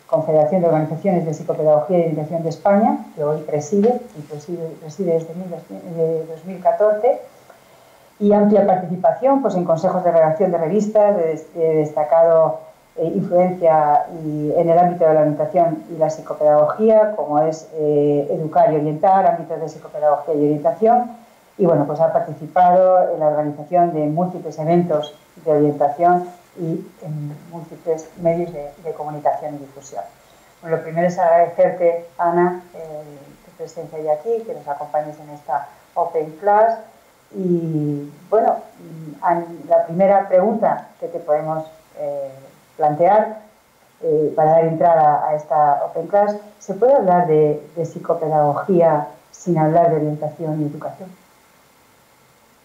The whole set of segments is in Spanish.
Confederación de Organizaciones de Psicopedagogía y Orientación de España, que hoy preside desde 2014, y amplia participación pues, en consejos de redacción de revistas de destacado influencia en el ámbito de la orientación y la psicopedagogía, como es Educar y Orientar, ámbitos de psicopedagogía y orientación, y bueno, pues ha participado en la organización de múltiples eventos de orientación y en múltiples medios de comunicación y difusión. Bueno, lo primero es agradecerte, Ana, tu presencia hoy aquí, que nos acompañes en esta Open Class. Y bueno, la primera pregunta que te podemos plantear para dar entrada a esta Open Class: ¿se puede hablar de psicopedagogía sin hablar de orientación y educación?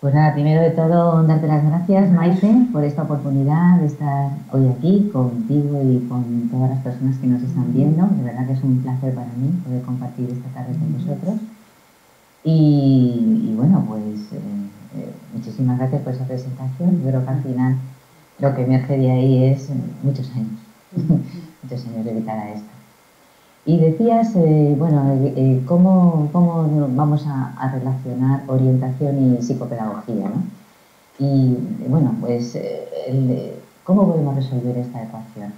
Pues nada, primero de todo, darte las gracias, Maite, por esta oportunidad de estar hoy aquí contigo y con todas las personas que nos están viendo. De verdad que es un placer para mí poder compartir esta tarde con vosotros. Y bueno, pues muchísimas gracias por esa presentación. Yo creo que al final lo que emerge de ahí es muchos años, muchos años dedicar a esto. Y decías, ¿cómo vamos a relacionar orientación y psicopedagogía, ¿no? Y bueno, pues, ¿cómo podemos resolver esta ecuación?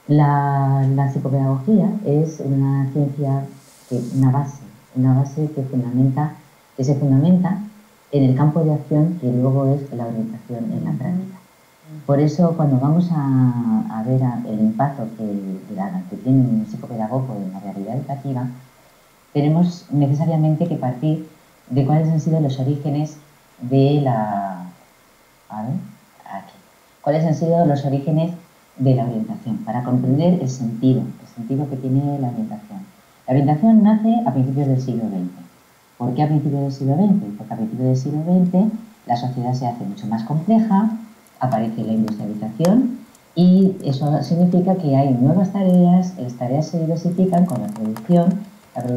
La psicopedagogía es una ciencia, una base que se fundamenta en el campo de acción que luego es la orientación en la práctica. Por eso, cuando vamos a ver el impacto que tiene un psicopedagogo en la realidad educativa, tenemos necesariamente que partir de cuáles han sido los orígenes de cuáles han sido los orígenes de la orientación, para comprender el sentido que tiene la orientación. La orientación nace a principios del siglo XX. ¿Por qué a principios del siglo XX? Porque a principios del siglo XX la sociedad se hace mucho más compleja, aparece la industrialización y eso significa que hay nuevas tareas, las tareas se diversifican con la producción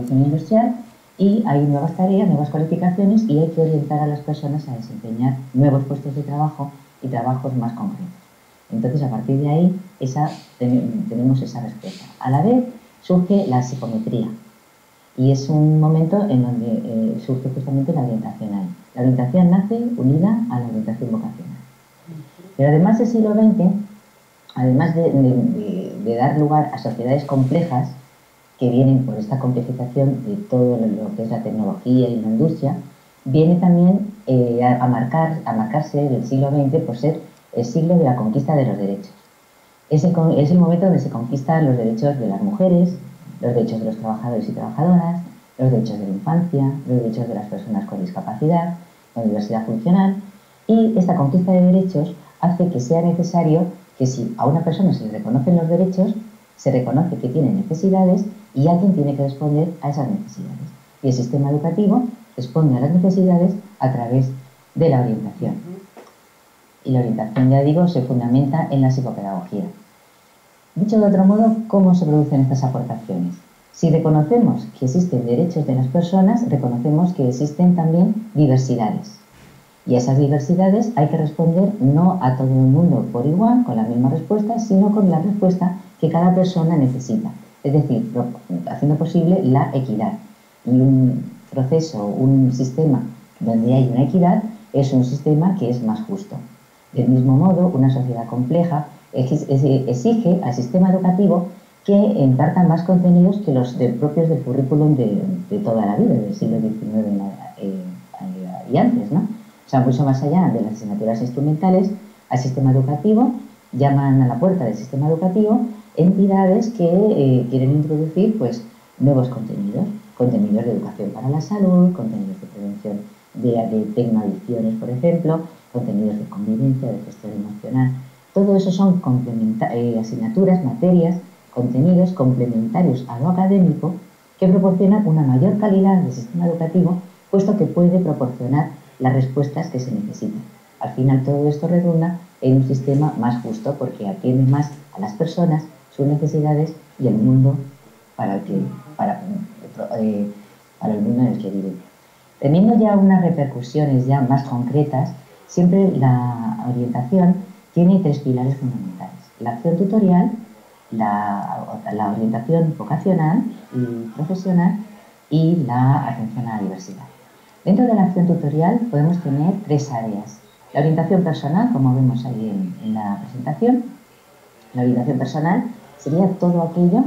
industrial, y hay nuevas tareas, nuevas cualificaciones, y hay que orientar a las personas a desempeñar nuevos puestos de trabajo y trabajos más concretos. Entonces, a partir de ahí, tenemos esa respuesta. A la vez surge la psicometría, y es un momento en donde surge justamente la orientación ahí. La orientación nace unida a la orientación vocacional. Pero además del siglo XX, además de dar lugar a sociedades complejas que vienen por esta complejización de todo lo que es la tecnología y la industria, viene también a marcarse el siglo XX por ser el siglo de la conquista de los derechos. Es el momento donde se conquistan los derechos de las mujeres, los derechos de los trabajadores y trabajadoras, los derechos de la infancia, los derechos de las personas con discapacidad, con diversidad funcional, y esta conquista de derechos hace que sea necesario que, si a una persona se le reconocen los derechos, se reconoce que tiene necesidades y alguien tiene que responder a esas necesidades. Y el sistema educativo responde a las necesidades a través de la orientación. Y la orientación, ya digo, se fundamenta en la psicopedagogía. Dicho de otro modo, ¿cómo se producen estas aportaciones? Si reconocemos que existen derechos de las personas, reconocemos que existen también diversidades. Y a esas diversidades hay que responder no a todo el mundo por igual, con la misma respuesta, sino con la respuesta que cada persona necesita. Es decir, haciendo posible la equidad. Y un proceso, un sistema donde hay una equidad, es un sistema que es más justo. Del mismo modo, una sociedad compleja exige al sistema educativo que imparta más contenidos que los propios del currículum de toda la vida, del siglo XIX y antes, ¿no? O sea, mucho más allá de las asignaturas instrumentales, al sistema educativo llaman a la puerta del sistema educativo entidades que quieren introducir pues, nuevos contenidos de educación para la salud, contenidos de prevención de tecnoadicciones, por ejemplo, contenidos de convivencia, de gestión emocional. Todo eso son asignaturas, materias, contenidos complementarios a lo académico que proporcionan una mayor calidad del sistema educativo, puesto que puede proporcionar las respuestas que se necesitan. Al final todo esto redunda en un sistema más justo, porque atiende más a las personas, sus necesidades y el mundo para el mundo en el que viven. Teniendo ya unas repercusiones ya más concretas, siempre la orientación tiene tres pilares fundamentales: la acción tutorial, la orientación vocacional y profesional y la atención a la diversidad. Dentro de la acción tutorial podemos tener 3 áreas. La orientación personal, como vemos ahí en la presentación. La orientación personal sería todo aquello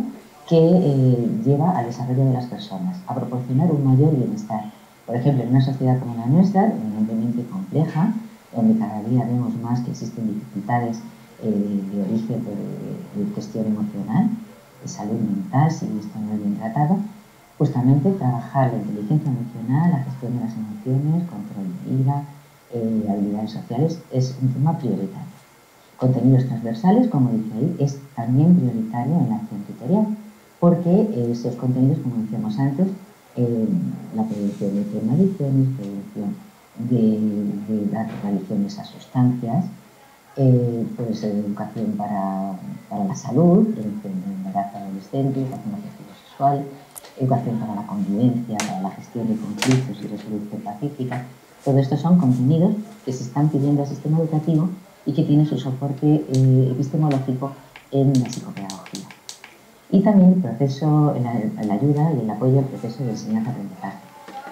que lleva al desarrollo de las personas, a proporcionar un mayor bienestar. Por ejemplo, en una sociedad como la nuestra, evidentemente compleja, donde cada día vemos más que existen dificultades de origen de cuestión emocional, de salud mental, si esto no es bien tratado, justamente trabajar la inteligencia emocional, la gestión de las emociones, control de ira, habilidades sociales, es un tema prioritario. Contenidos transversales, como dice ahí, es también prioritario en la acción tutorial, porque esos contenidos, como decíamos antes, la prevención de adicciones, prevención de dar adicciones a sustancias, puede ser educación para la salud, prevención de embarazo adolescente, educación afectivo-sexual, educación para la convivencia, para la gestión de conflictos y resolución pacífica. Todo esto son contenidos que se están pidiendo al sistema educativo y que tienen su soporte epistemológico en la psicopedagogía. Y también el proceso, la ayuda y el apoyo al proceso de enseñanza-aprendizaje.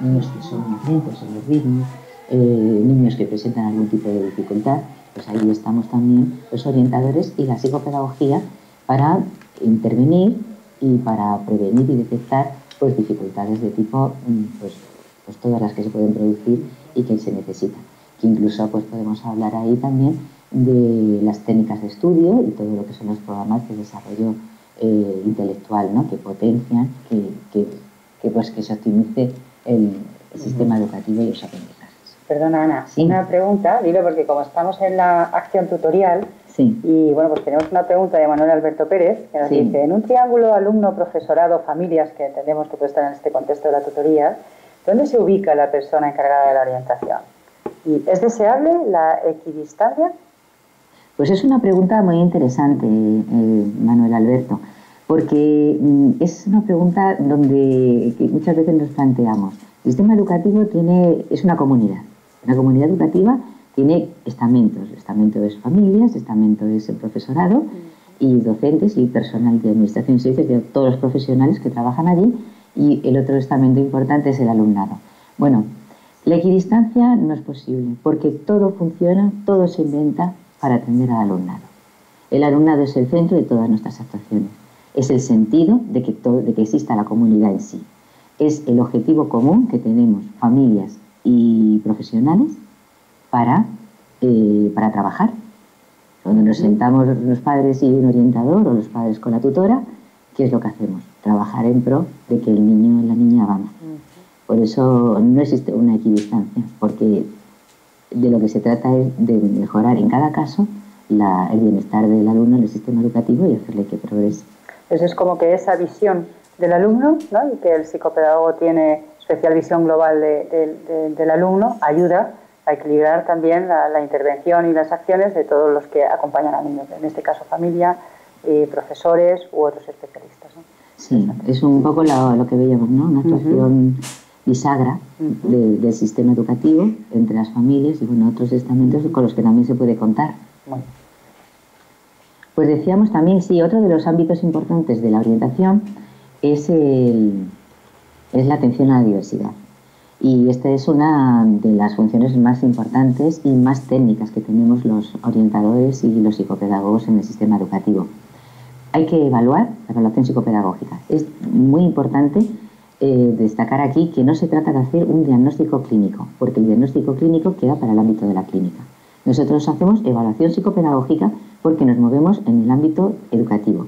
Niños que son más lentos en los ritmos, niños que presentan algún tipo de dificultad, pues ahí estamos también los orientadores y la psicopedagogía para intervenir y para prevenir y detectar pues, dificultades de tipo, pues todas las que se pueden producir y que se necesitan. Que incluso pues, podemos hablar ahí también de las técnicas de estudio y todo lo que son los programas de desarrollo intelectual, ¿no? Que potencian, que se optimice el sistema educativo y los aprendizajes. Perdona, Ana, sí. Una pregunta, digo, porque como estamos en la acción tutorial, sí. Y bueno, pues tenemos una pregunta de Manuel Alberto Pérez, que nos sí. dice, en un triángulo alumno, profesorado, familias, que entendemos que puede estar en este contexto de la tutoría, ¿dónde se ubica la persona encargada de la orientación? ¿Y es deseable la equidistancia? Pues es una pregunta muy interesante, Manuel Alberto, porque es una pregunta que muchas veces nos planteamos. El sistema educativo es una comunidad. La comunidad educativa tiene estamentos. El estamento es familias, el estamento es el profesorado y docentes y personal de administración y servicios, de todos los profesionales que trabajan allí, y el otro estamento importante es el alumnado. Bueno, la equidistancia no es posible porque todo funciona, todo se inventa para atender al alumnado. El alumnado es el centro de todas nuestras actuaciones. Es el sentido de que exista la comunidad en sí. Es el objetivo común que tenemos familias y profesionales para trabajar. Cuando nos sentamos los padres y un orientador o los padres con la tutora, ¿qué es lo que hacemos? Trabajar en pro de que el niño o la niña avance. Por eso no existe una equidistancia, porque de lo que se trata es de mejorar en cada caso el bienestar del alumno en el sistema educativo y hacerle que progrese. Eso es como que esa visión del alumno, ¿no? Y que el psicopedagogo tiene especial visión global del alumno, ayuda a equilibrar también la intervención y las acciones de todos los que acompañan al niño, en este caso familia, profesores u otros especialistas, ¿no? Sí, es un poco lo que veíamos, ¿no? Una actuación bisagra del sistema educativo entre las familias y bueno, otros estamentos con los que también se puede contar. Bueno. Pues decíamos también, sí, otro de los ámbitos importantes de la orientación es la atención a la diversidad. Y esta es una de las funciones más importantes y más técnicas que tenemos los orientadores y los psicopedagogos en el sistema educativo. Hay que evaluar la evaluación psicopedagógica. Es muy importante destacar aquí que no se trata de hacer un diagnóstico clínico, porque el diagnóstico clínico queda para el ámbito de la clínica. Nosotros hacemos evaluación psicopedagógica porque nos movemos en el ámbito educativo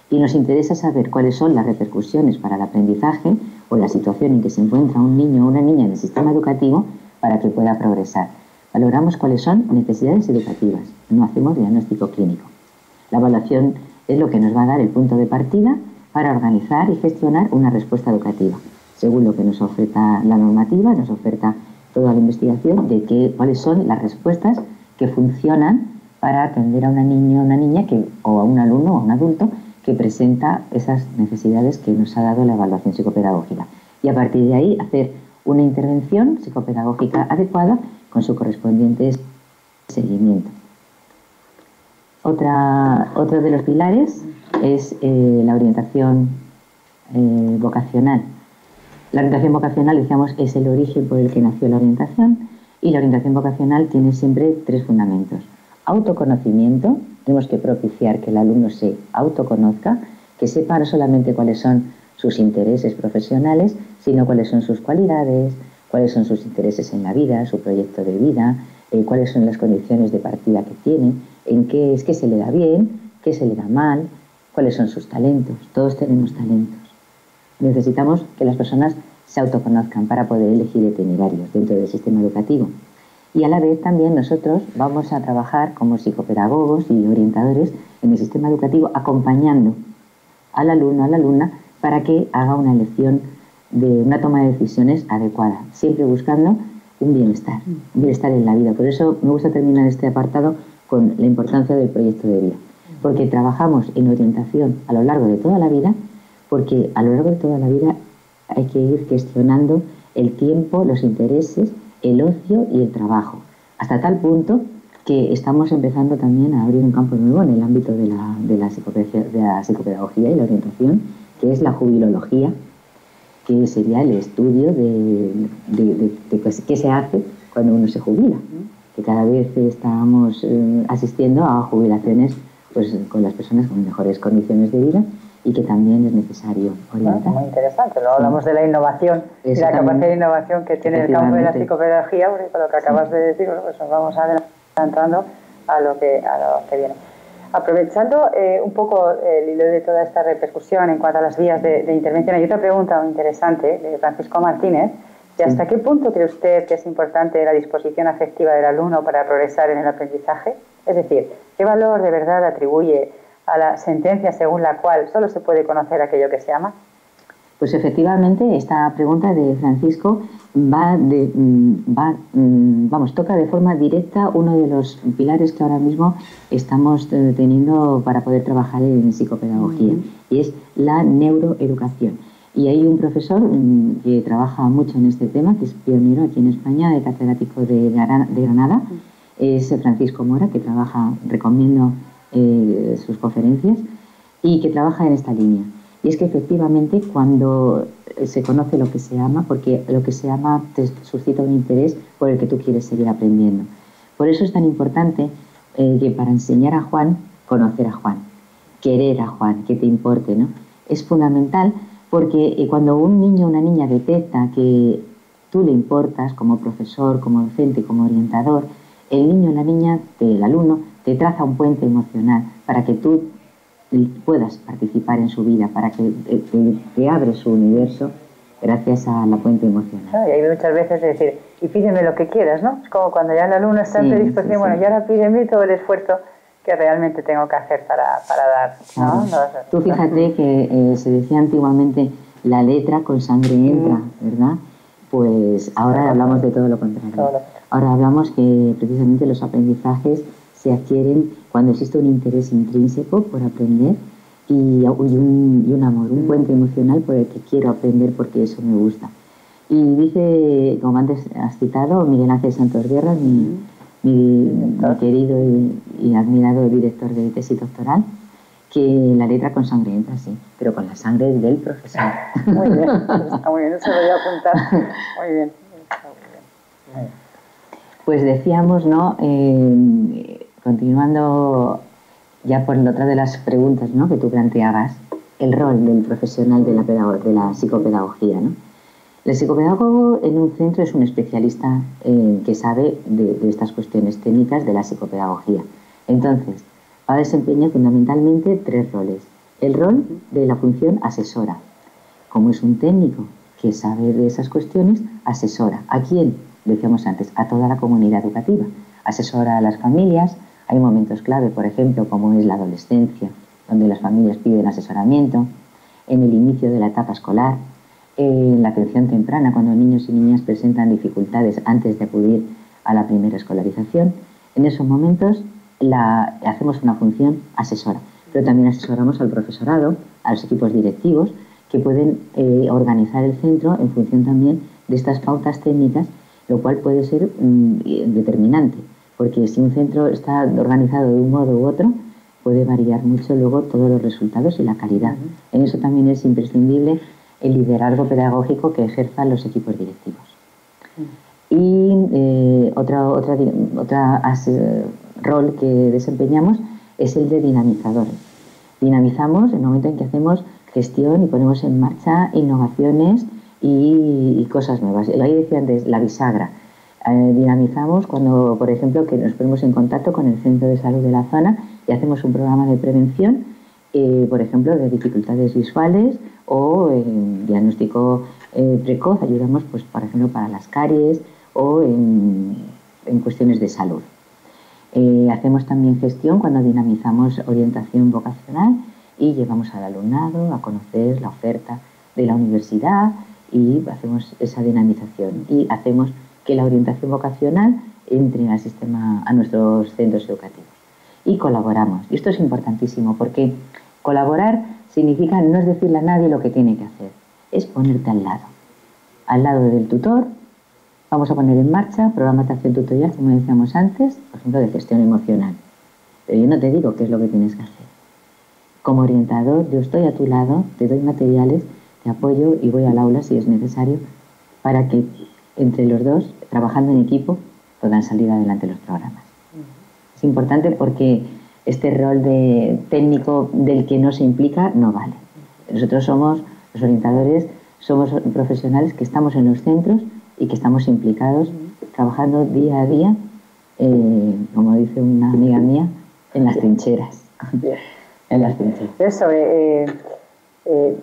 y nos interesa saber cuáles son las repercusiones para el aprendizaje o la situación en que se encuentra un niño o una niña en el sistema educativo para que pueda progresar. Valoramos cuáles son necesidades educativas, no hacemos diagnóstico clínico. La evaluación es lo que nos va a dar el punto de partida para organizar y gestionar una respuesta educativa, según lo que nos oferta la normativa, nos oferta toda la investigación de cuáles son las respuestas que funcionan para atender a una niña o a un alumno o a un adulto que presenta esas necesidades que nos ha dado la evaluación psicopedagógica. Y a partir de ahí hacer una intervención psicopedagógica adecuada con su correspondiente seguimiento. Otro de los pilares es la orientación vocacional. La orientación vocacional, decíamos, es el origen por el que nació la orientación, y la orientación vocacional tiene siempre 3 fundamentos. Autoconocimiento, tenemos que propiciar que el alumno se autoconozca, que sepa no solamente cuáles son sus intereses profesionales, sino cuáles son sus cualidades, cuáles son sus intereses en la vida, su proyecto de vida, cuáles son las condiciones de partida que tiene, en qué es que se le da bien, qué se le da mal, cuáles son sus talentos. Todos tenemos talentos. Necesitamos que las personas se autoconozcan para poder elegir itinerarios dentro del sistema educativo. Y a la vez también nosotros vamos a trabajar como psicopedagogos y orientadores en el sistema educativo, acompañando al alumno, a la alumna, para que haga una elección de una toma de decisiones adecuada, siempre buscando un bienestar en la vida. Por eso me gusta terminar este apartado con la importancia del proyecto de vida, porque trabajamos en orientación a lo largo de toda la vida, porque a lo largo de toda la vida hay que ir gestionando el tiempo, los intereses, el ocio y el trabajo, hasta tal punto que estamos empezando también a abrir un campo nuevo en el ámbito de la psicopedagogía y la orientación, que es la jubilología, que sería el estudio de qué se hace cuando uno se jubila, que cada vez estamos asistiendo a jubilaciones pues, con las personas con mejores condiciones de vida, y que también es necesario orientar. Muy interesante. Luego hablamos de la innovación y la capacidad de innovación que tiene el campo de la psicopedagogía, porque con lo que acabas de decir, bueno, pues nos vamos adelantando a lo que viene. Aprovechando un poco el hilo de toda esta repercusión en cuanto a las vías de intervención, hay otra pregunta muy interesante de Francisco Martínez. ¿Y hasta qué punto cree usted que es importante la disposición afectiva del alumno para progresar en el aprendizaje? Es decir, ¿qué valor de verdad atribuye a la sentencia según la cual solo se puede conocer aquello que se ama? Pues efectivamente esta pregunta de Francisco toca de forma directa uno de los pilares que ahora mismo estamos teniendo para poder trabajar en psicopedagogía, y es la neuroeducación. Y hay un profesor que trabaja mucho en este tema, que es pionero aquí en España, de catedrático de Granada, es Francisco Mora, que recomiendo sus conferencias, y que trabaja en esta línea. Y es que efectivamente cuando se conoce lo que se ama, porque lo que se ama te suscita un interés por el que tú quieres seguir aprendiendo. Por eso es tan importante que para enseñar a Juan, conocer a Juan, querer a Juan, que te importe, ¿no? Es fundamental, porque cuando un niño o una niña detecta que tú le importas como profesor, como docente, como orientador, el niño o la niña, el alumno, te traza un puente emocional para que tú puedas participar en su vida, para que te abre su universo gracias a la puente emocional. Y hay muchas veces decir, y pídeme lo que quieras, ¿no? Es como cuando ya el alumno está en predisposición, bueno, y ahora pídeme todo el esfuerzo que realmente tengo que hacer para dar, ¿no? Claro. Tú fíjate que se decía antiguamente, la letra con sangre entra, ¿verdad? Pues ahora hablamos de todo lo contrario. Ahora hablamos que precisamente los aprendizajes se adquieren cuando existe un interés intrínseco por aprender y un amor, un puente emocional por el que quiero aprender porque eso me gusta. Y dice, como antes has citado, Miguel Ángel Santos Guerra, mi querido y admirado director de tesis doctoral, que la letra con sangre entra, sí, pero con la sangre del profesor. Muy bien, está muy bien, eso lo voy a apuntar. Muy bien, está muy bien. Pues decíamos, ¿no? Continuando ya por otra de las preguntas, ¿no?, que tú planteabas, el rol del profesional de la psicopedagogía, ¿no? El psicopedagogo en un centro es un especialista que sabe de estas cuestiones técnicas de la psicopedagogía. Entonces, va a desempeñar fundamentalmente 3 roles. El rol de la función asesora. Como es un técnico que sabe de esas cuestiones, asesora. ¿A quién? Decíamos antes, a toda la comunidad educativa. Asesora a las familias. Hay momentos clave, por ejemplo, como es la adolescencia, donde las familias piden asesoramiento, en el inicio de la etapa escolar, en la atención temprana, cuando niños y niñas presentan dificultades antes de acudir a la primera escolarización. En esos momentos hacemos una función asesora, pero también asesoramos al profesorado, a los equipos directivos, que pueden organizar el centro en función también de estas pautas técnicas, lo cual puede ser determinante. Porque si un centro está organizado de un modo u otro, puede variar mucho luego todos los resultados y la calidad. En eso también es imprescindible el liderazgo pedagógico que ejerzan los equipos directivos. Y otro rol que desempeñamos es el de dinamizadores. Dinamizamos en el momento en que hacemos gestión y ponemos en marcha innovaciones y cosas nuevas. Ahí decía antes, la bisagra. Dinamizamos cuando, por ejemplo, que nos ponemos en contacto con el centro de salud de la zona y hacemos un programa de prevención, por ejemplo, de dificultades visuales o diagnóstico precoz. Ayudamos, pues, por ejemplo, para las caries o en cuestiones de salud. Hacemos también gestión cuando dinamizamos orientación vocacional y llevamos al alumnado a conocer la oferta de la universidad y hacemos esa dinamización y hacemos que la orientación vocacional entre al sistema, a nuestros centros educativos. Y colaboramos. Y esto es importantísimo porque colaborar significa no es decirle a nadie lo que tiene que hacer, es ponerte al lado del tutor. Vamos a poner en marcha programas de acción tutorial, como decíamos antes, por ejemplo, de gestión emocional. Pero yo no te digo qué es lo que tienes que hacer. Como orientador, yo estoy a tu lado, te doy materiales, te apoyo y voy al aula si es necesario para que entre los dos, trabajando en equipo, puedan salir adelante los programas. Es importante porque este rol de técnico del que no se implica no vale. Nosotros somos, los orientadores, somos profesionales que estamos en los centros y que estamos implicados, trabajando día a día, como dice una amiga mía, en las trincheras. En las trincheras. Eso,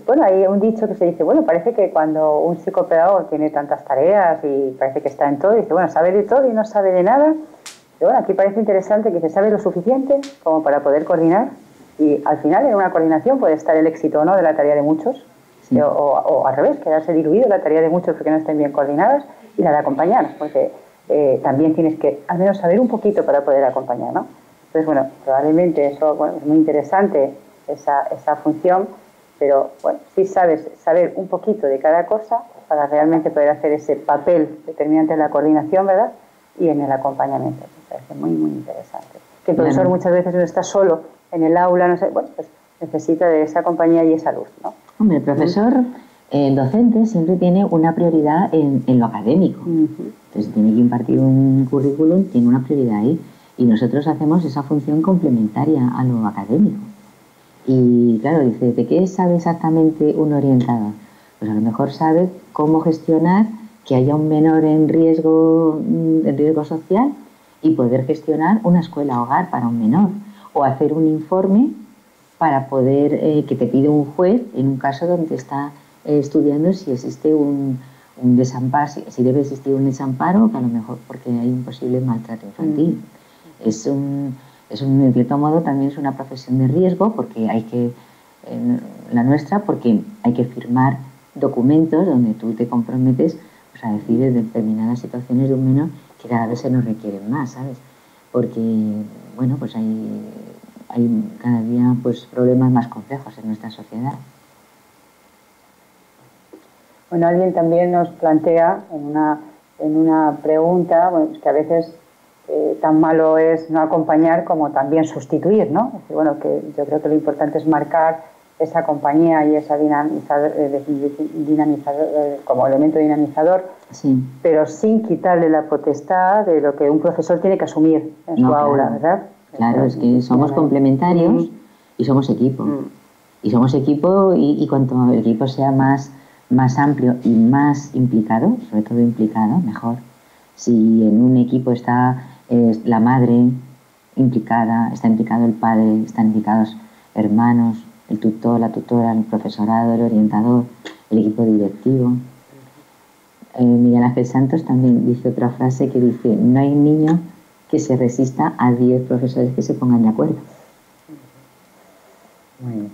bueno, hay un dicho que se dice, bueno, parece que cuando un psicopedagogo tiene tantas tareas y parece que está en todo, dice, bueno, sabe de todo y no sabe de nada. Pero bueno, aquí parece interesante que se sabe lo suficiente como para poder coordinar y al final en una coordinación puede estar el éxito o no de la tarea de muchos, sí. o al revés, quedarse diluido la tarea de muchos porque no estén bien coordinadas y la de acompañar, porque también tienes que al menos saber un poquito para poder acompañar, ¿no? Entonces, bueno, probablemente eso, bueno, es muy interesante esa función, pero bueno, sí sabes saber un poquito de cada cosa para realmente poder hacer ese papel determinante en la coordinación, ¿verdad? Y en el acompañamiento. Me parece muy, muy interesante. Que el profesor muchas veces no está solo en el aula, no sé, bueno, pues necesita de esa compañía y esa luz, ¿no? Hombre, el profesor, el docente siempre tiene una prioridad en lo académico. Entonces, tiene que impartir un currículum, tiene una prioridad ahí. Y nosotros hacemos esa función complementaria a lo académico. Y claro, dice, ¿de qué sabe exactamente un orientador? Pues a lo mejor sabe cómo gestionar que haya un menor en riesgo social y poder gestionar una escuela hogar para un menor o hacer un informe para poder que te pide un juez en un caso donde está estudiando si existe un desamparo, si debe existir un desamparo, que a lo mejor porque hay un posible maltrato infantil. En cierto modo también es una profesión de riesgo porque hay que, la nuestra, porque hay que firmar documentos donde tú te comprometes pues, a decir de determinadas situaciones de un menor que cada vez se nos requieren más, ¿sabes? Porque, bueno, pues hay cada día pues problemas más complejos en nuestra sociedad. Bueno, alguien también nos plantea en una pregunta, bueno, es que a veces tan malo es no acompañar como también sustituir, ¿no? Es decir, bueno, que yo creo que lo importante es marcar esa compañía y esa dinamizador como elemento dinamizador, sí. Pero sin quitarle la potestad de lo que un profesor tiene que asumir en su aula, ¿verdad? Claro, es que somos complementarios y somos equipo. Y somos equipo y cuanto el equipo sea más amplio y más implicado, sobre todo implicado, mejor. Si en un equipo está la madre implicada, está implicado el padre, están implicados hermanos, el tutor, la tutora, el profesorado, el orientador, el equipo directivo. Miguel Ángel Santos también dice otra frase que dice: no hay niño que se resista a 10 profesores que se pongan de acuerdo. Muy bien.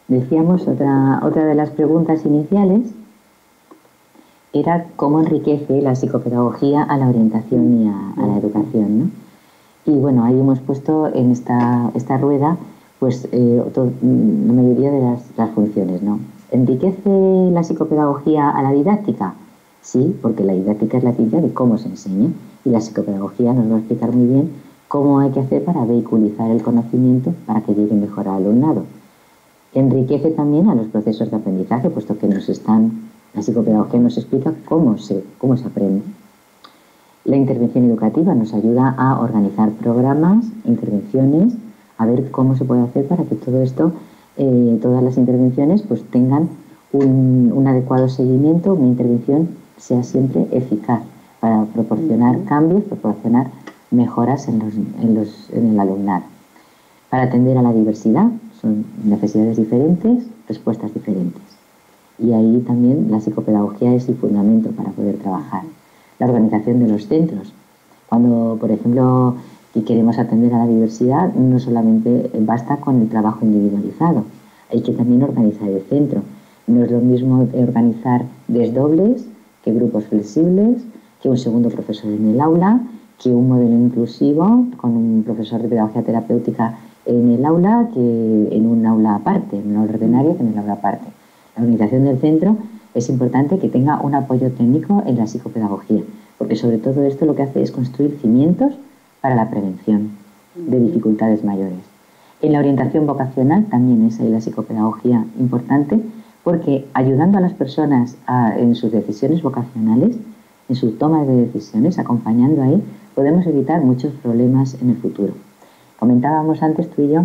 Decíamos, otra de las preguntas iniciales era cómo enriquece la psicopedagogía a la orientación y a la educación, ¿no? Y bueno, ahí hemos puesto en esta rueda pues la mayoría de las funciones, ¿no? ¿Enriquece la psicopedagogía a la didáctica? Sí, porque la didáctica es la ciencia de cómo se enseña y la psicopedagogía nos va a explicar muy bien cómo hay que hacer para vehiculizar el conocimiento para que llegue mejor al alumnado. Enriquece también a los procesos de aprendizaje, puesto que la psicopedagogía nos explica cómo se aprende. La intervención educativa nos ayuda a organizar programas, intervenciones, a ver cómo se puede hacer para que todo esto, todas las intervenciones, pues tengan un adecuado seguimiento, una intervención sea siempre eficaz para proporcionar cambios, proporcionar mejoras en el alumnado. Para atender a la diversidad, son necesidades diferentes, respuestas diferentes. Y ahí también la psicopedagogía es el fundamento para poder trabajar. La organización de los centros. Cuando, por ejemplo, queremos atender a la diversidad, no solamente basta con el trabajo individualizado, hay que también organizar el centro. No es lo mismo organizar desdobles que grupos flexibles, que un segundo profesor en el aula, que un modelo inclusivo con un profesor de pedagogía terapéutica en el aula que en un aula aparte, en un aula ordinaria que en el aula aparte. La organización del centro es importante que tenga un apoyo técnico en la psicopedagogía, porque sobre todo esto lo que hace es construir cimientos para la prevención de dificultades mayores. En la orientación vocacional también es ahí la psicopedagogía importante, porque ayudando a las personas en sus decisiones vocacionales, en su toma de decisiones, acompañando ahí, podemos evitar muchos problemas en el futuro. Comentábamos antes tú y yo,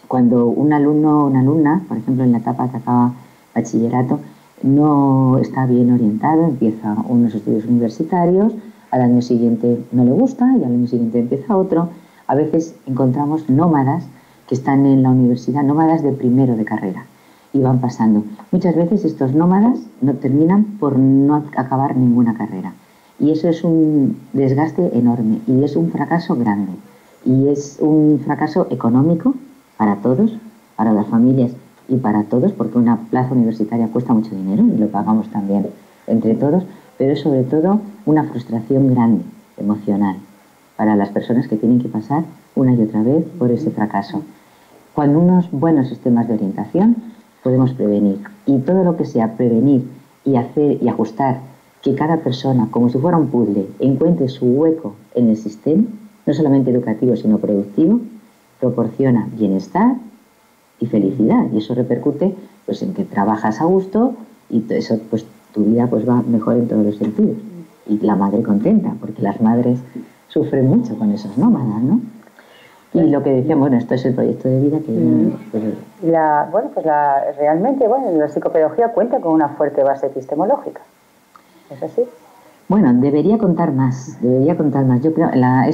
cuando un alumno o una alumna, por ejemplo en la etapa que acaba bachillerato, no está bien orientado, empieza unos estudios universitarios, al año siguiente no le gusta y al año siguiente empieza otro. A veces encontramos nómadas que están en la universidad, nómadas de primero de carrera, y van pasando. Muchas veces estos nómadas no terminan por no acabar ninguna carrera. Y eso es un desgaste enorme y es un fracaso grande. Y es un fracaso económico para todos, para las familias y para todos, porque una plaza universitaria cuesta mucho dinero y lo pagamos también entre todos, pero es sobre todo una frustración grande, emocional, para las personas que tienen que pasar una y otra vez por ese fracaso. Con unos buenos sistemas de orientación podemos prevenir, y todo lo que sea prevenir y hacer y ajustar que cada persona, como si fuera un puzzle, encuentre su hueco en el sistema, no solamente educativo sino productivo, proporciona bienestar y felicidad, y eso repercute pues en que trabajas a gusto y eso pues tu vida pues va mejor en todos los sentidos, y la madre contenta, porque las madres sufren mucho con esos nómadas, ¿no? Y lo que decíamos, bueno, esto es el proyecto de vida que... Realmente, la psicopedagogía cuenta con una fuerte base epistemológica. ¿Es así? Bueno, debería contar más. Yo creo, la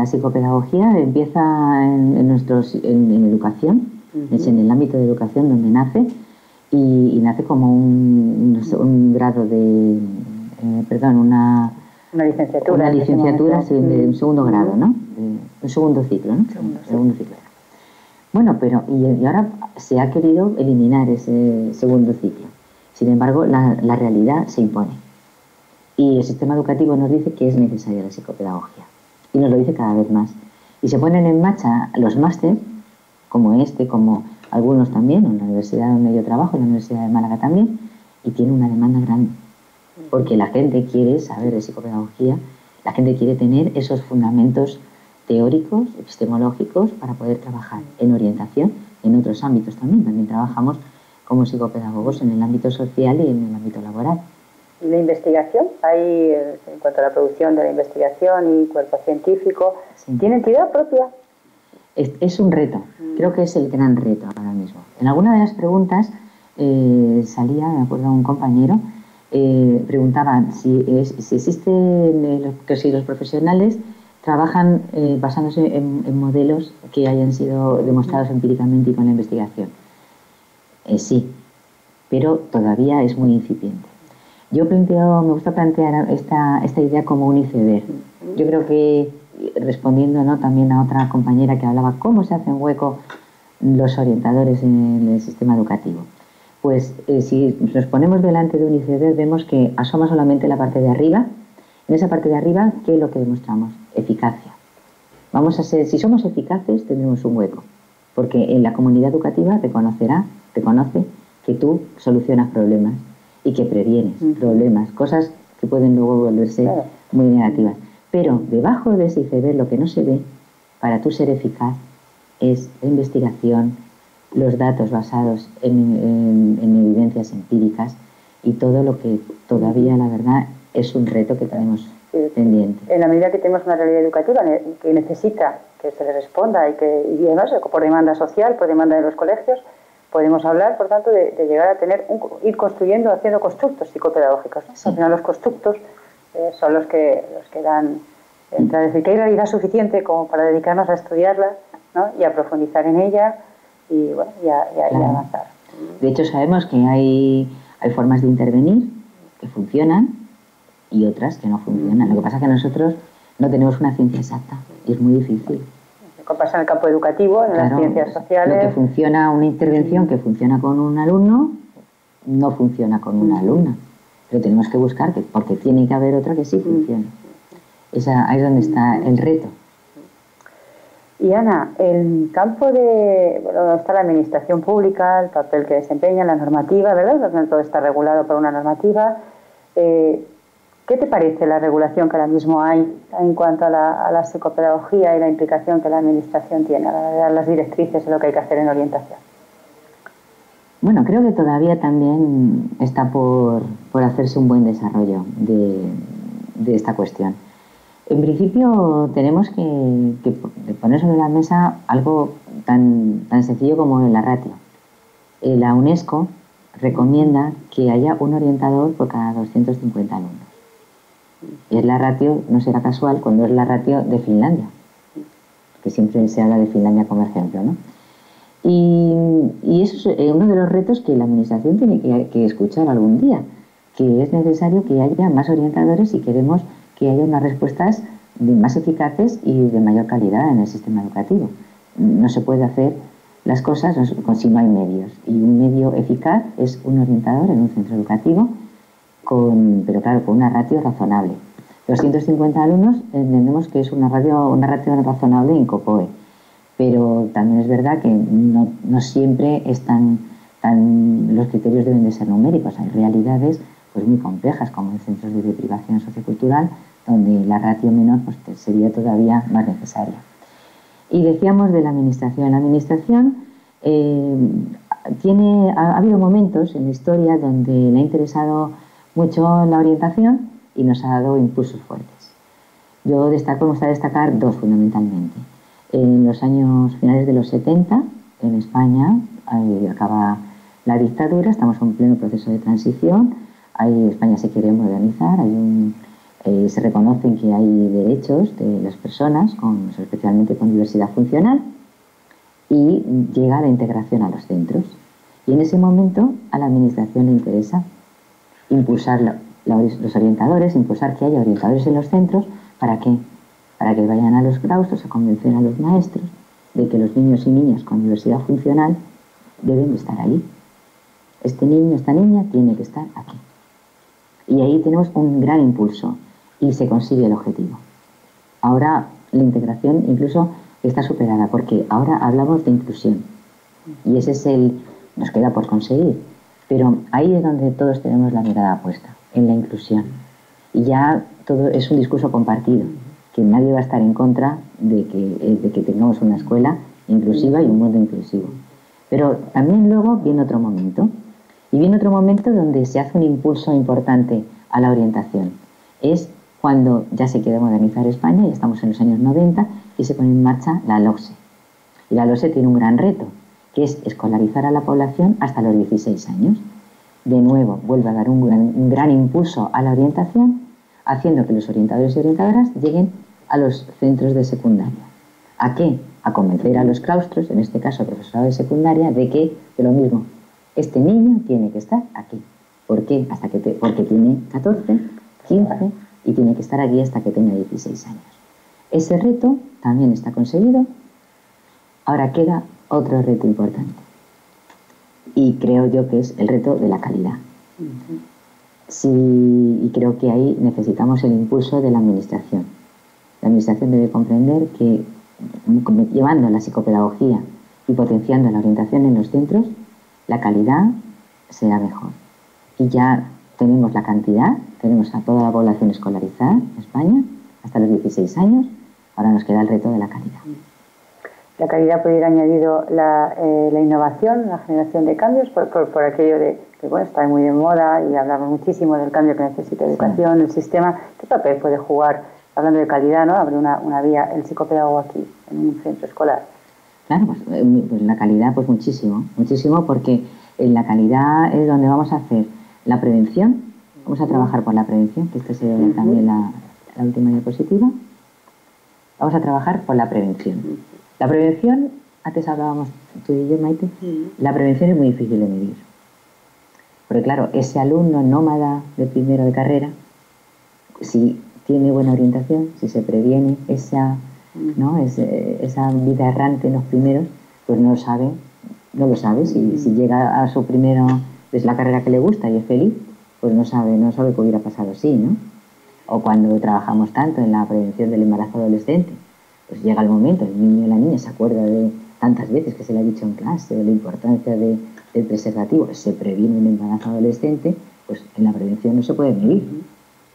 psicopedagogía empieza en educación, es en el ámbito de educación donde nace, y nace como un grado de, una licenciatura. Una licenciatura de un segundo grado, ¿no? Un segundo ciclo, ¿no? Segundo ciclo. Bueno, pero y ahora se ha querido eliminar ese segundo ciclo. Sin embargo, la realidad se impone. Y el sistema educativo nos dice que es necesaria la psicopedagogía. Y nos lo dice cada vez más. Y se ponen en marcha los másteres, como como algunos también, en la universidad donde yo trabajo, en la Universidad de Málaga también, y tiene una demanda grande. Porque la gente quiere saber de psicopedagogía, la gente quiere tener esos fundamentos teóricos, epistemológicos, para poder trabajar en orientación, en otros ámbitos también. También trabajamos como psicopedagogos en el ámbito social y en el ámbito laboral. ¿Y la investigación? Hay, en cuanto a la producción de la investigación y cuerpo científico, sí. ¿Tiene entidad propia? Es un reto, creo que es el gran reto ahora mismo. En alguna de las preguntas salía, me acuerdo, un compañero, preguntaban si existen, si los profesionales trabajan basándose en modelos que hayan sido demostrados empíricamente y con la investigación. Sí, pero todavía es muy incipiente. Yo me gusta plantear esta idea como un iceberg. Yo creo que, respondiendo, ¿no?, también a otra compañera que hablaba cómo se hacen hueco los orientadores en el sistema educativo. Pues si nos ponemos delante de un iceberg, vemos que asoma solamente la parte de arriba. En esa parte de arriba, ¿qué es lo que demostramos? Eficacia. Si somos eficaces, tendremos un hueco, porque en la comunidad educativa reconoce que tú solucionas problemas y que previenes problemas, cosas que pueden luego volverse muy negativas. Pero debajo de ese iceberg, lo que no se ve, para tú ser eficaz, es la investigación, los datos basados en evidencias empíricas y todo lo que todavía, la verdad, es un reto que tenemos pendiente. En la medida que tenemos una realidad educativa que necesita que se le responda y además por demanda social, por demanda de los colegios, podemos hablar, por tanto, de llegar a tener ir construyendo, haciendo constructos psicopedagógicos, ¿no? Sí. Al final los constructos son los que dan entrada. Es decir, que hay realidad suficiente como para dedicarnos a estudiarla, ¿no? Y a profundizar en ella y, bueno, claro. Y avanzar. De hecho, sabemos que hay formas de intervenir que funcionan y otras que no funcionan. Lo que pasa es que nosotros no tenemos una ciencia exacta y es muy difícil. Como pasa en el campo educativo, en las ciencias sociales. Lo que funciona, una intervención que funciona con un alumno, no funciona con una alumna. Pero tenemos que buscar, porque tiene que haber otra que sí funcione. Ahí es donde está el reto. Y Ana, el campo donde está la administración pública, el papel que desempeña, la normativa, ¿verdad? Donde todo está regulado por una normativa. ¿Qué te parece la regulación que ahora mismo hay en cuanto a la psicopedagogía y la implicación que la administración tiene a la hora de dar las directrices de lo que hay que hacer en orientación? Bueno, creo que todavía también está por hacerse un buen desarrollo de esta cuestión. En principio tenemos que poner sobre la mesa algo tan sencillo como la ratio. La UNESCO recomienda que haya un orientador por cada 250 alumnos. Es la ratio, no será casual, cuando es la ratio de Finlandia, que siempre se habla de Finlandia como ejemplo, ¿no? Y eso es uno de los retos que la administración tiene que escuchar algún día, que es necesario que haya más orientadores si queremos que haya unas respuestas más eficaces y de mayor calidad en el sistema educativo. No se puede hacer las cosas si no hay medios, y un medio eficaz es un orientador en un centro educativo, pero claro, con una ratio razonable. 250 alumnos entendemos que es una ratio razonable en COPOE, pero también es verdad que no siempre los criterios deben de ser numéricos. Hay realidades pues muy complejas, como en centros de privación sociocultural, donde la ratio menor pues, sería todavía más necesaria. Y decíamos de la administración. La administración ha habido momentos en la historia donde le ha interesado mucho la orientación y nos ha dado impulsos fuertes. Me gusta destacar dos fundamentalmente. En los años finales de los 70, en España acaba la dictadura, estamos en pleno proceso de transición, España se quiere modernizar, se reconocen que hay derechos de las personas, especialmente con diversidad funcional, y llega la integración a los centros. Y en ese momento a la administración le interesa impulsar los orientadores, impulsar que haya orientadores en los centros. ¿Para qué? Para que vayan a los claustros a convencer a los maestros de que los niños y niñas con diversidad funcional deben de estar ahí. Este niño, esta niña tiene que estar aquí. Y ahí tenemos un gran impulso y se consigue el objetivo. Ahora la integración incluso está superada porque ahora hablamos de inclusión y nos queda por conseguir. Pero ahí es donde todos tenemos la mirada puesta, en la inclusión. Y ya todo es un discurso compartido, que nadie va a estar en contra de que tengamos una escuela inclusiva y un mundo inclusivo. Pero también luego viene otro momento. Y viene otro momento donde se hace un impulso importante a la orientación. Es cuando ya se quiere modernizar España, ya estamos en los años 90, y se pone en marcha la LOSE. Y la LOSE tiene un gran reto, que es escolarizar a la población hasta los 16 años. De nuevo, vuelve a dar un gran impulso a la orientación, haciendo que los orientadores y orientadoras lleguen a los centros de secundaria. ¿A qué? A convencer a los claustros, en este caso profesorado de secundaria, de lo mismo, este niño tiene que estar aquí. ¿Por qué? Porque tiene 14, 15 y tiene que estar aquí hasta que tenga 16 años. Ese reto también está conseguido. Ahora queda otro reto importante. Y creo yo que es el reto de la calidad. Y creo que ahí necesitamos el impulso de la administración. La administración debe comprender que llevando la psicopedagogía y potenciando la orientación en los centros, la calidad será mejor. Y ya tenemos la cantidad, tenemos a toda la población escolarizada en España, hasta los 16 años. Ahora nos queda el reto de la calidad. La calidad puede ir añadido la innovación, la generación de cambios, por aquello de que bueno, está muy de moda y hablamos muchísimo del cambio que necesita educación, sí. El sistema. ¿Qué papel puede jugar, hablando de calidad, ¿no? Abre una vía el psicopedagogo aquí, en un centro escolar? Claro, pues la calidad, pues muchísimo, muchísimo, porque en la calidad es donde vamos a hacer la prevención, vamos a trabajar por la prevención, que esta sería también la última diapositiva. Vamos a trabajar por la prevención. La prevención, antes hablábamos tú y yo, Maite, la prevención es muy difícil de medir. Porque claro, ese alumno nómada de primero de carrera, si tiene buena orientación, si se previene esa vida errante en los primeros, pues no lo sabe. Si llega a su primero, es la carrera que le gusta y es feliz, pues no sabe que hubiera pasado así, ¿no? O cuando trabajamos tanto en la prevención del embarazo adolescente, pues llega el momento, el niño o la niña se acuerda de tantas veces que se le ha dicho en clase de la importancia del preservativo, se previene un embarazo adolescente, pues en la prevención no se puede medir.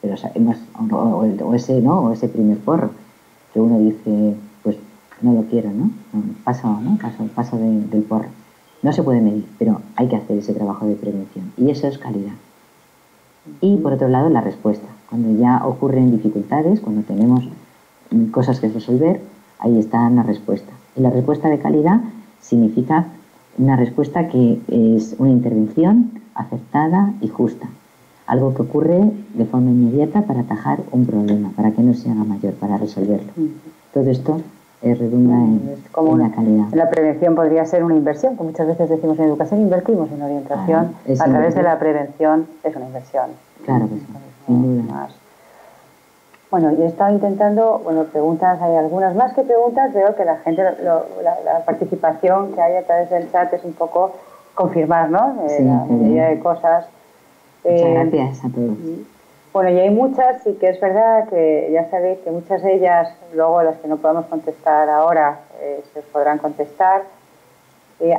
Pero sabemos, o ese primer porro, que uno dice, pues no lo quiero, ¿no? Paso del porro. No se puede medir, pero hay que hacer ese trabajo de prevención. Y eso es calidad. Y por otro lado, la respuesta. Cuando ya ocurren dificultades, cuando tenemos cosas que resolver, ahí está la respuesta. Y la respuesta de calidad significa una respuesta que es una intervención acertada y justa. Algo que ocurre de forma inmediata para atajar un problema, para que no se haga mayor, para resolverlo. Todo esto redunda en la calidad. La prevención podría ser una inversión, que muchas veces decimos en educación invertimos en orientación, a través de la prevención es una inversión. Claro que sí, sin duda. Bueno, yo he estado intentando, preguntas, hay algunas más que preguntas, veo que la gente, la participación que hay a través del chat es un poco confirmar, ¿no? Sí, la mayoría de cosas. Muchas gracias a todos. Bueno, y hay muchas, y que es verdad que ya sabéis que muchas de ellas, luego las que no podamos contestar ahora, se os podrán contestar.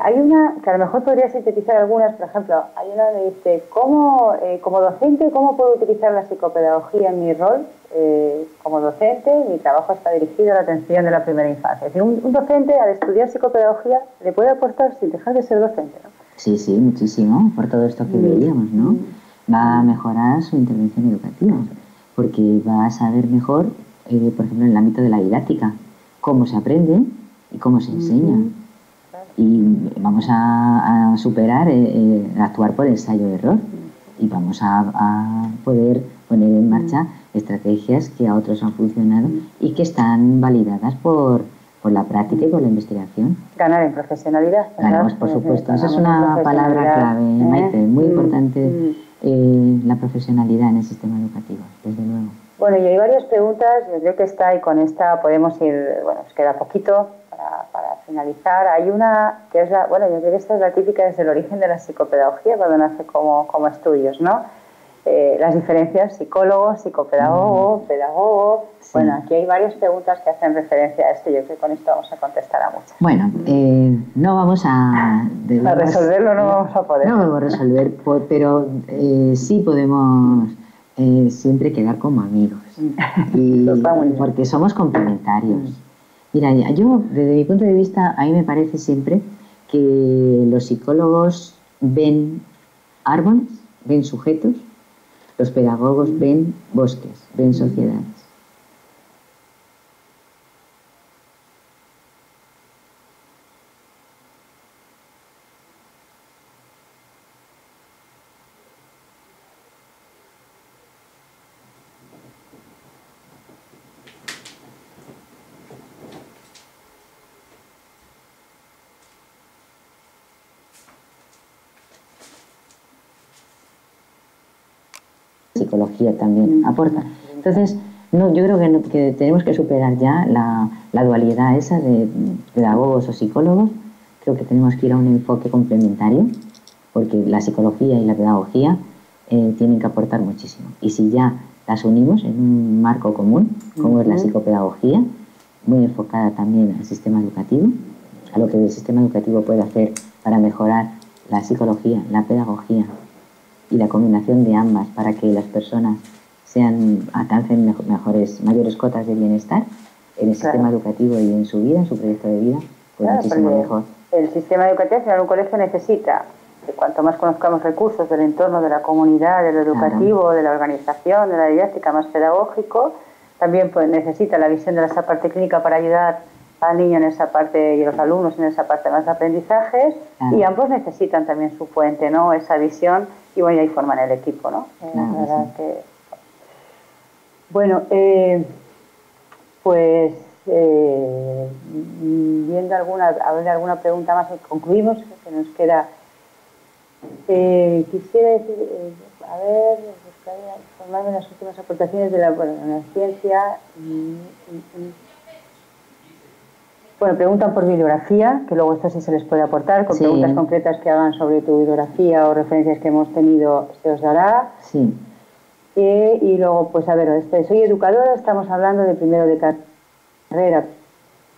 Hay una que a lo mejor podría sintetizar algunas, por ejemplo, hay una que dice, como docente, ¿cómo puedo utilizar la psicopedagogía en mi rol? Como docente, mi trabajo está dirigido a la atención de la primera infancia. Es decir, un docente al estudiar psicopedagogía le puede aportar sin dejar de ser docente, ¿no? Sí, muchísimo, por todo esto que veíamos, ¿no? Va a mejorar su intervención educativa, porque va a saber mejor, por ejemplo, en el ámbito de la didáctica, cómo se aprende y cómo se enseña. Y vamos a superar, actuar por ensayo-error, y vamos a poder poner en marcha estrategias que a otros han funcionado y que están validadas por la práctica y por la investigación. Ganar en profesionalidad. Ganamos, por supuesto. Esa es una palabra clave, Maite, muy importante, la profesionalidad en el sistema educativo, desde luego. Bueno, y hay varias preguntas, yo creo que esta y con esta podemos ir, nos queda poquito para finalizar. Hay una que es yo creo que esta es la típica desde el origen de la psicopedagogía, cuando nace como estudios, ¿no? Las diferencias psicólogo, psicopedagogo, pedagogo. Sí. Bueno, aquí hay varias preguntas que hacen referencia a esto y yo creo que con esto vamos a contestar a muchas. Bueno, no vamos a resolverlo, no vamos a poder. No vamos a resolver, pero sí podemos siempre quedar como amigos. Porque somos complementarios. Mira, yo, desde mi punto de vista, a mí me parece siempre que los psicólogos ven árboles, ven sujetos, los pedagogos ven bosques, ven sociedades. Psicología también aporta. Entonces, yo creo que tenemos que superar ya la dualidad esa de pedagogos o psicólogos. Creo que tenemos que ir a un enfoque complementario, porque la psicología y la pedagogía tienen que aportar muchísimo. Y si ya las unimos en un marco común, como es la psicopedagogía, muy enfocada también al sistema educativo, a lo que el sistema educativo puede hacer para mejorar la psicología, la pedagogía, y la combinación de ambas para que las personas alcancen mayores cotas de bienestar en el sistema educativo y en su vida, en su proyecto de vida, pues muchísimo mejor. El sistema educativo, al final, un colegio necesita que cuanto más conozcamos recursos del entorno, de la comunidad, de lo educativo, de la organización, de la didáctica, más pedagógico, también pues necesita la visión de esa parte clínica para ayudar al niño en esa parte y a los alumnos en esa parte más de aprendizajes, y ambos necesitan también su fuente, ¿no? Esa visión, y bueno, y ahí forman el equipo, ¿no? La verdad que... Bueno, pues viendo alguna pregunta más, concluimos, que nos queda. Quisiera decir, a ver, buscaría informarme de las últimas aportaciones de la ciencia. Bueno, preguntan por bibliografía, que luego esto sí se les puede aportar, con preguntas concretas que hagan sobre tu bibliografía o referencias que hemos tenido, se os dará. Sí. Y luego, pues a ver, soy educadora, estamos hablando de primero de carrera,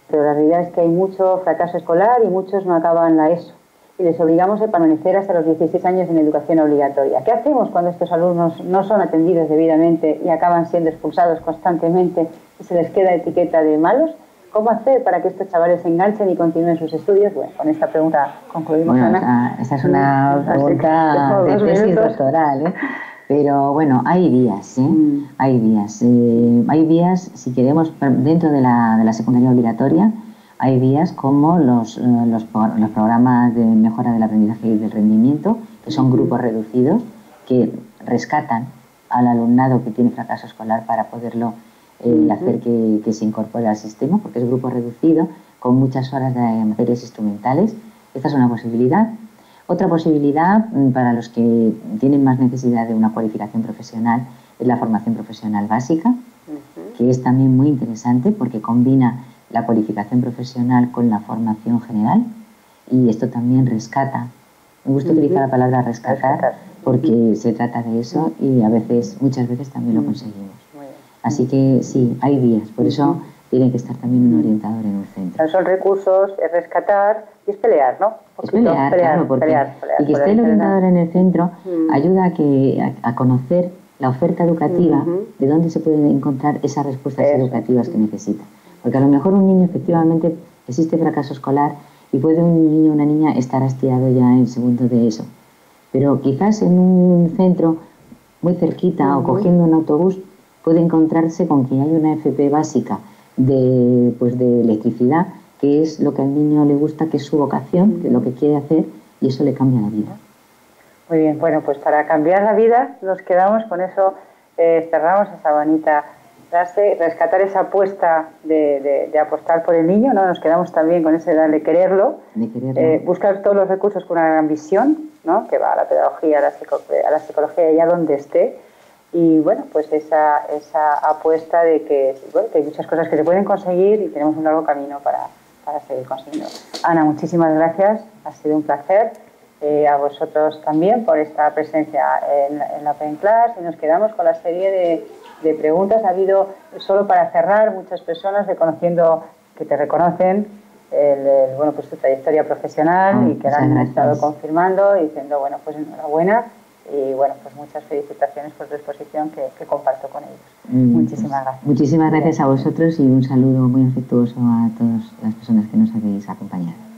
pero la realidad es que hay mucho fracaso escolar y muchos no acaban la ESO. Y les obligamos a permanecer hasta los 16 años en educación obligatoria. ¿Qué hacemos cuando estos alumnos no son atendidos debidamente y acaban siendo expulsados constantemente y se les queda etiqueta de malos? ¿Cómo hacer para que estos chavales se enganchen y continúen sus estudios? Bueno, con esta pregunta concluimos, Ana. Esa es una pregunta de tesis doctoral, ¿eh? Pero bueno, hay vías, ¿eh? Hay vías. Hay vías, si queremos, dentro de la secundaria obligatoria, hay vías como los programas de mejora del aprendizaje y del rendimiento, que son grupos reducidos, que rescatan al alumnado que tiene fracaso escolar para poderlo hacer que se incorpore al sistema, porque es grupo reducido, con muchas horas de materias instrumentales. Esta es una posibilidad. Otra posibilidad para los que tienen más necesidad de una cualificación profesional es la formación profesional básica, que es también muy interesante porque combina la cualificación profesional con la formación general, y esto también rescata. Me gusta utilizar la palabra rescatar porque se trata de eso y muchas veces también lo conseguimos. Así que sí, hay vías, por eso tiene que estar también un orientador en el centro. Son recursos, es rescatar y es pelear, ¿no? Es pelear, claro, y que esté el orientador en el centro ayuda a conocer la oferta educativa, de dónde se pueden encontrar esas respuestas educativas que necesita. Porque a lo mejor un niño, efectivamente, existe fracaso escolar y puede un niño o una niña estar hastiado ya en segundo de eso. Pero quizás en un centro muy cerquita o cogiendo un autobús puede encontrarse con que hay una FP básica de electricidad, que es lo que al niño le gusta, que es su vocación, que es lo que quiere hacer, y eso le cambia la vida. Muy bien, bueno, pues para cambiar la vida nos quedamos con eso, cerramos esa bonita frase, rescatar esa apuesta de apostar por el niño, ¿no? Nos quedamos también con ese de quererlo, buscar todos los recursos con una gran visión, ¿no? Que va a la pedagogía, a la psicología, allá donde esté. Y bueno, pues esa apuesta de que hay muchas cosas que se pueden conseguir y tenemos un largo camino para seguir consiguiendo. Ana, muchísimas gracias, ha sido un placer. A vosotros también por esta presencia en la Open Class, y nos quedamos con la serie de preguntas. Ha habido, solo para cerrar, muchas personas reconociendo, que te reconocen pues tu trayectoria profesional y que la han estado confirmando y diciendo, bueno, pues enhorabuena. Y bueno, pues muchas felicitaciones por tu exposición que comparto con ellos. Muchísimas gracias. Muchísimas gracias a vosotros y un saludo muy afectuoso a todas las personas que nos habéis acompañado.